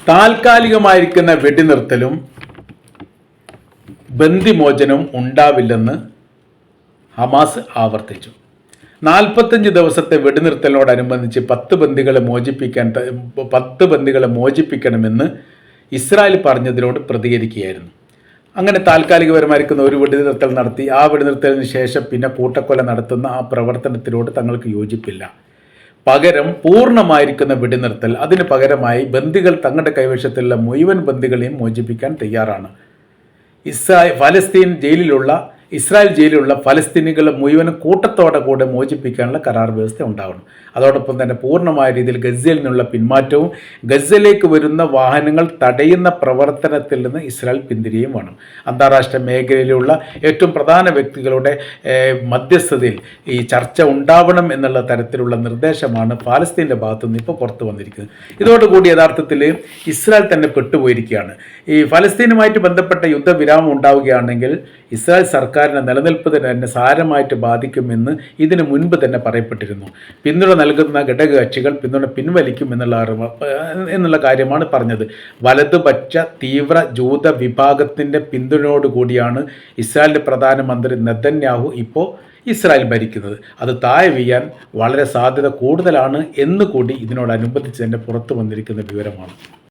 താൽക്കാലികമായിരിക്കുന്ന വെടിനിർത്തലും ബന്ദിമോചനവും ഉണ്ടാവില്ലെന്ന് ഹമാസ് ആവർത്തിച്ചു. 45 ദിവസത്തെ വെടിനിർത്തലിനോടനുബന്ധിച്ച് 10 ബന്ദികളെ മോചിപ്പിക്കണമെന്ന് ഇസ്രായേൽ പറഞ്ഞതിനോട് പ്രതികരിക്കുകയായിരുന്നു. അങ്ങനെ താൽക്കാലികപരമായിരിക്കുന്ന ഒരു വെടിനിർത്തൽ നടത്തി ആ വെടിനിർത്തലിന് ശേഷം പിന്നെ കൂട്ടക്കൊല നടത്തുന്ന ആ പ്രവർത്തനത്തിനോട് തങ്ങൾക്ക് യോജിപ്പില്ല. പകരം പൂർണ്ണമായിരിക്കുന്ന വെടിനിർത്തൽ, അതിന് പകരമായി ബന്ദികൾ തങ്ങളുടെ കൈവശത്തുള്ള മുഴുവൻ ബന്ദികളെയും മോചിപ്പിക്കാൻ തയ്യാറാണ്. ഇസ്രായേൽ ജയിലിലുള്ള ഫലസ്തീനികളെ മുഴുവനും കൂട്ടത്തോടെ കൂടെ മോചിപ്പിക്കാനുള്ള കരാർ വ്യവസ്ഥ ഉണ്ടാകണം. അതോടൊപ്പം തന്നെ പൂർണ്ണമായ രീതിയിൽ ഗസയിൽ നിന്നുള്ള പിന്മാറ്റവും ഗസയിലേക്ക് വരുന്ന വാഹനങ്ങൾ തടയുന്ന പ്രവർത്തനത്തിൽ നിന്ന് ഇസ്രായേൽ പിന്തിരിയും വേണം. അന്താരാഷ്ട്ര മേഖലയിലുള്ള ഏറ്റവും പ്രധാന വ്യക്തികളുടെ മധ്യസ്ഥതയിൽ ഈ ചർച്ച ഉണ്ടാവണം എന്നുള്ള തരത്തിലുള്ള നിർദ്ദേശമാണ് ഫലസ്തീൻ്റെ ഭാഗത്തുനിന്ന് ഇപ്പോൾ പുറത്തു വന്നിരിക്കുന്നത്. ഇതോടുകൂടി യഥാർത്ഥത്തിൽ ഇസ്രായേൽ തന്നെ പെട്ടുപോയിരിക്കുകയാണ്. ഈ ഫലസ്തീനുമായിട്ട് ബന്ധപ്പെട്ട യുദ്ധവിരാമം ഉണ്ടാവുകയാണെങ്കിൽ ഇസ്രായേൽ സർക്കാരിൻ്റെ നിലനിൽപ്പ് തന്നെ സാരമായിട്ട് ബാധിക്കുമെന്ന് ഇതിനു മുൻപ് തന്നെ പറയപ്പെട്ടിരുന്നു. പിന്തുണ നൽകുന്ന ഘടകകക്ഷികൾ പിന്തുണ പിൻവലിക്കും എന്നുള്ള കാര്യമാണ് പറഞ്ഞത്. വലതുപക്ഷ തീവ്ര ജൂത വിഭാഗത്തിൻ്റെ പിന്തുണയോടുകൂടിയാണ് ഇസ്രായേലിൻ്റെ പ്രധാനമന്ത്രി നെതന്യാഹു ഇപ്പോൾ ഇസ്രായേൽ ഭരിക്കുന്നത്. അത് താഴെ വീഴാൻ വളരെ സാധ്യത കൂടുതലാണ് എന്നുകൂടി ഇതിനോടനുബന്ധിച്ച് തന്നെ പുറത്തു വന്നിരിക്കുന്ന വിവരമാണ്.